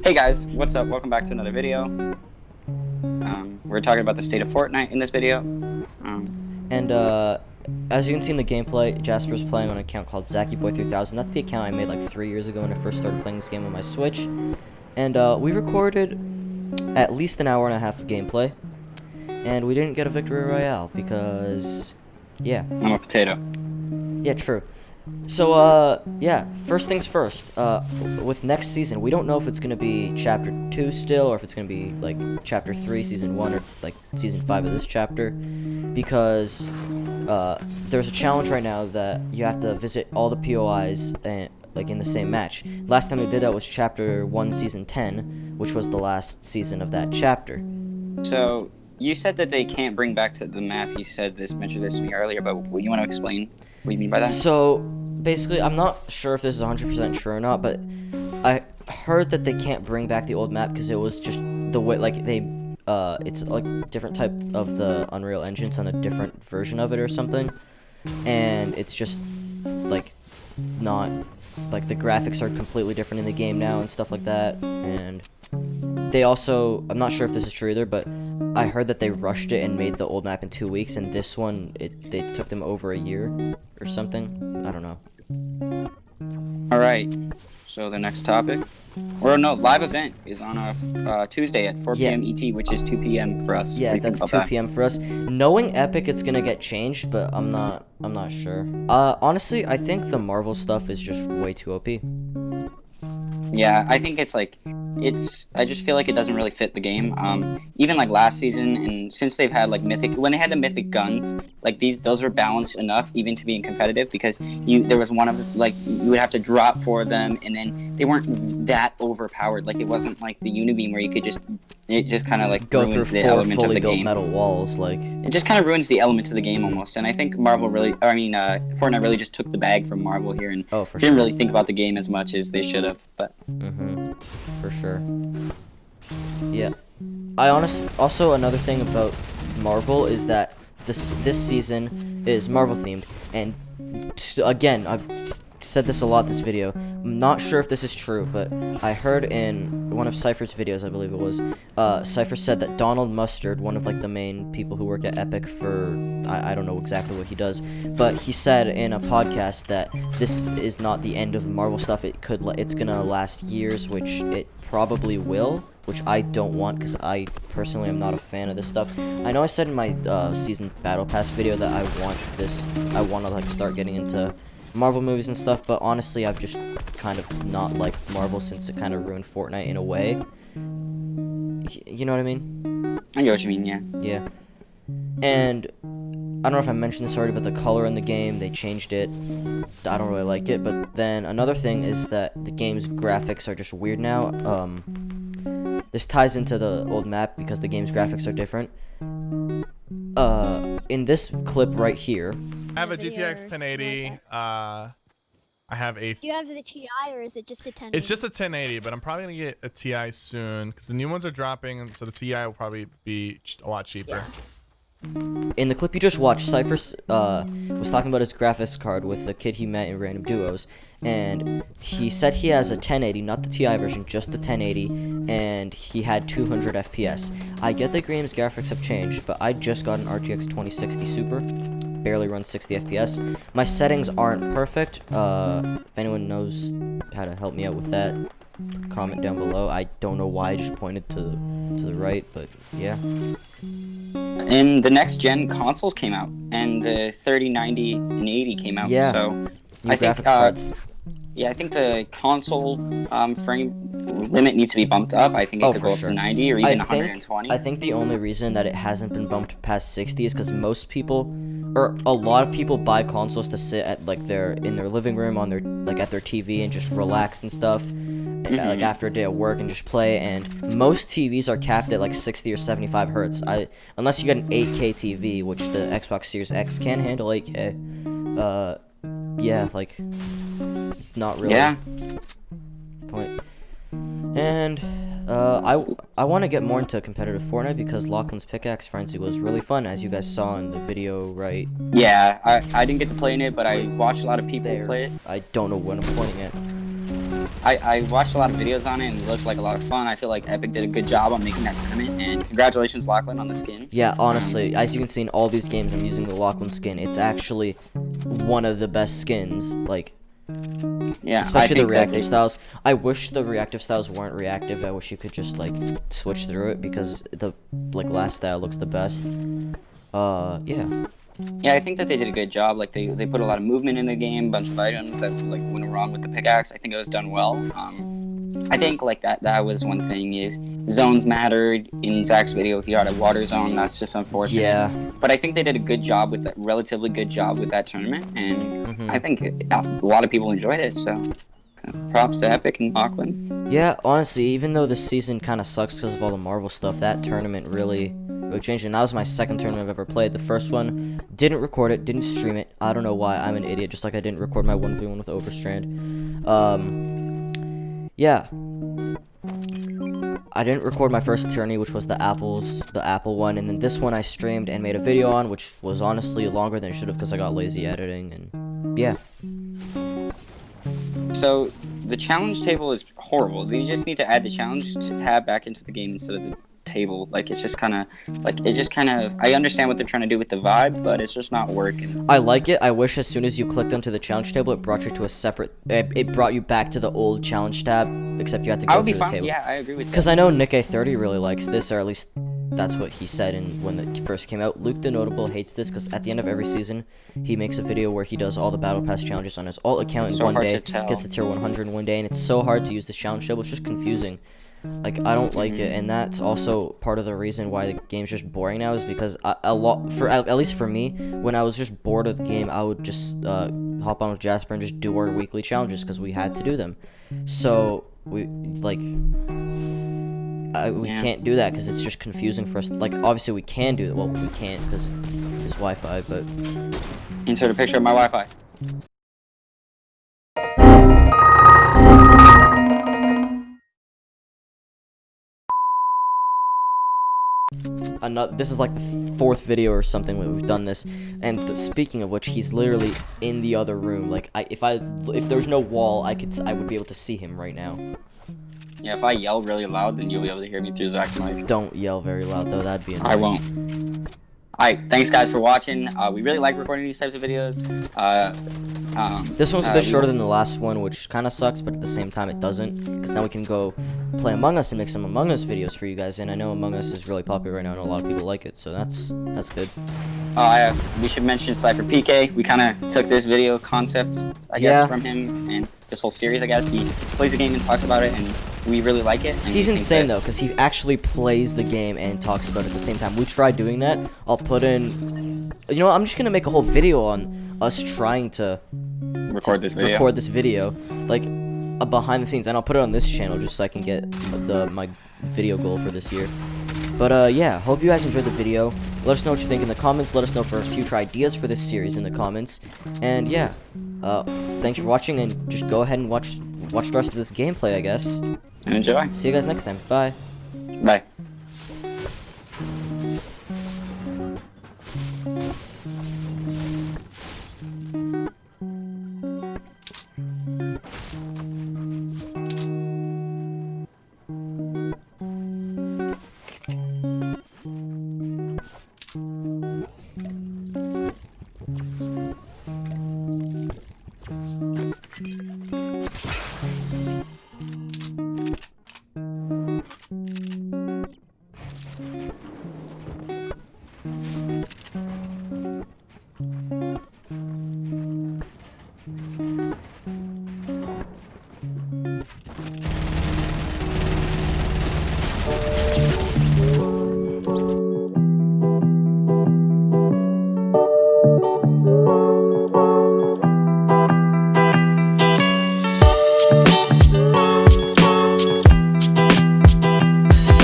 Hey guys, what's up? Welcome back to another video. We're talking about the state of Fortnite in this video. As you can see in the gameplay, Jasper's playing on an account called ZakiBoy3000. That's the account I made like 3 years ago when I first started playing this game on my Switch. And we recorded at least an hour and a half of gameplay. And we didn't get a victory royale because, yeah. I'm a potato. Yeah, true. So, yeah, first things first, with next season, we don't know if it's going to be Chapter 2 still, or if it's going to be, like, Chapter 3, Season 1, or, like, Season 5 of this chapter, because, there's a challenge right now that you have to visit all the POIs, like, in the same match. Last time we did that was Chapter 1, Season 10, which was the last season of that chapter. So, you said that they can't bring back to the map. You mentioned this to me earlier, but what you want to explain what you mean by that? So, basically, I'm not sure if this is 100% true or not, but I heard that they can't bring back the old map because it was just the way, like, it's like different type of the Unreal Engine, so on a different version of it or something, and it's just, like, not, like, the graphics are completely different in the game now and stuff like that, and they also, I'm not sure if this is true either, but I heard that they rushed it and made the old map in 2 weeks, and this one, they took them over a year or something. I don't know. Alright, so the next topic, or no, live event is on a Tuesday at 4 p.m. ET, which is 2 p.m. for us. Yeah, that's 2 p.m. for us. Knowing Epic, it's gonna get changed, but I'm not sure. Honestly, I think the Marvel stuff is just way too OP. Yeah, I think I just feel like it doesn't really fit the game. Even like last season, and since they've had like when they had the mythic guns, like those were balanced enough even to being competitive, because there was one of, like, you would have to drop for them, and then they weren't that overpowered. Like, it wasn't like the Unibeam where you could it just kind of like go ruins through the element of fully the built game. metal walls, like it just kind of ruins the element of the game almost. And I think Fortnite really just took the bag from Marvel here and didn't really think about the game as much as they should have. But for sure. Yeah. Also another thing about Marvel is that this season is Marvel themed, and again, I've said this a lot this video. I'm not sure if this is true, but I heard in one of Cypher's videos, I believe it was, Cypher said that Donald Mustard, one of like the main people who work at Epic for, I don't know exactly what he does, but he said in a podcast that this is not the end of the Marvel stuff. It's gonna last years, which it probably will, which I don't want, because I personally am not a fan of this stuff. I know I said in my season battle pass video that I want to like start getting into Marvel movies and stuff, but honestly, I've just kind of not liked Marvel since it kind of ruined Fortnite in a way. You know what I mean? I get what you mean, yeah. Yeah. And I don't know if I mentioned this already, but the color in the game, they changed it. I don't really like it. But then another thing is that the game's graphics are just weird now. This ties into the old map because the game's graphics are different. In this clip right here, I have a GTX 1080. I have a. Do you have the TI, or is it just a 1080? It's just a 1080, but I'm probably gonna get a TI soon because the new ones are dropping, and so the TI will probably be a lot cheaper. In the clip you just watched, Cypher was talking about his graphics card with the kid he met in Random Duos, and he said he has a 1080, not the TI version, just the 1080, and he had 200 FPS. I get the game's graphics have changed, but I just got an RTX 2060 Super, barely runs 60 FPS. My settings aren't perfect. If anyone knows how to help me out with that, comment down below. I don't know why I just pointed to the right, but yeah. And the next gen consoles came out, and the 3090 and 80 came out. Yeah. So New I think graphics cards. yeah, I think the console frame limit needs to be bumped up. I think it could go up to 90 or even 120. I think the only reason that it hasn't been bumped past 60 is because most people, or a lot of people, buy consoles to sit at like in their living room on their at their TV and just relax and stuff. Like after a day of work and just play, and most TVs are capped at like 60 or 75 hertz. Unless you get an 8K TV, which the Xbox Series X can handle 8K. Yeah, like not really. Yeah. Point. And I want to get more into competitive Fortnite because Lachlan's Pickaxe Frenzy was really fun, as you guys saw in the video, right? Yeah, I didn't get to play in it, but I watched a lot of people play it. I don't know when I'm pointing at. I watched a lot of videos on it and it looked like a lot of fun. I feel like Epic did a good job on making that tournament, and congratulations, Lachlan, on the skin. Yeah, honestly, as you can see in all these games, I'm using the Lachlan skin. It's actually one of the best skins, like, Yeah, especially the I think reactive styles. I wish the reactive styles weren't reactive. I wish you could just, like, switch through it, because the, like, last style looks the best. Yeah. Yeah, I think that they did a good job. Like they put a lot of movement in the game, bunch of items that like went wrong with the pickaxe. I think it was done well. I think like that was one thing is zones mattered. In Zach's video, he had a water zone. That's just unfortunate. Yeah. But I think they did a good job with that, relatively good job with that tournament, and Mhm. I think a lot of people enjoyed it. So props to Epic and Lachlan. Yeah, honestly, even though this season kind of sucks because of all the Marvel stuff, that tournament really changed. And that was my second tournament I've ever played. The first one, didn't record it, didn't stream it. I don't know why. I'm an idiot, just like I didn't record my 1v1 with Overstrand. Yeah. I didn't record my first tourney, which was the Apple one, and then this one I streamed and made a video on, which was honestly longer than it should have because I got lazy editing, and yeah. So the challenge table is horrible. You just need to add the challenge tab back into the game instead of the table. Like it's just kind of I understand what they're trying to do with the vibe, but it's just not working. I like it. I wish as soon as you clicked onto the challenge table, it brought you to a separate. It brought you back to the old challenge tab, except you had to go I would through be the fine. table. Yeah, I agree with that. Because I know Nick A30 really likes this, or at least that's what he said when it first came out. Luke the Notable hates this because at the end of every season, he makes a video where he does all the Battle Pass challenges on his alt account in So one hard day, to tell. gets to tier 100 in one day, and it's so hard to use this challenge table. It's just confusing. Like, I don't like it, and that's also part of the reason why the game's just boring now, is because at least for me, when I was just bored of the game, I would just hop on with Jasper and just do our weekly challenges because we had to do them. So we can't do that because it's just confusing for us. Like, obviously we can do it. Well, we can't because it's Wi-Fi, but Insert a picture of my Wi-Fi. this is like the fourth video or something where we've done this. And speaking of which, he's literally in the other room. Like, if there's no wall, I would be able to see him right now. Yeah, if I yell really loud, then you'll be able to hear me through Zach's mic. Don't yell very loud though. That'd be annoying. I won't. Alright, thanks guys for watching. We really like recording these types of videos. This one's a bit shorter than the last one, which kind of sucks, but at the same time it doesn't, because now we can go play Among Us and make some Among Us videos for you guys, and I know Among Us is really popular right now and a lot of people like it, so that's good. We should mention Cypher PK. We kind of took this video concept, I guess, from him, and this whole series, I guess. He plays the game and talks about it, and we really like it. And he's insane though, because he actually plays the game and talks about it at the same time. We tried doing that. I'll put in, you know what, I'm just gonna make a whole video on us trying to record this video, like behind the scenes, and I'll put it on this channel just so I can get my video goal for this year. But yeah, hope you guys enjoyed the video. Let us know what you think in the comments. Let us know for future ideas for this series in the comments. And yeah, thanks for watching, and just go ahead and watch the rest of this gameplay, I guess. And enjoy. See you guys next time. Bye. Bye.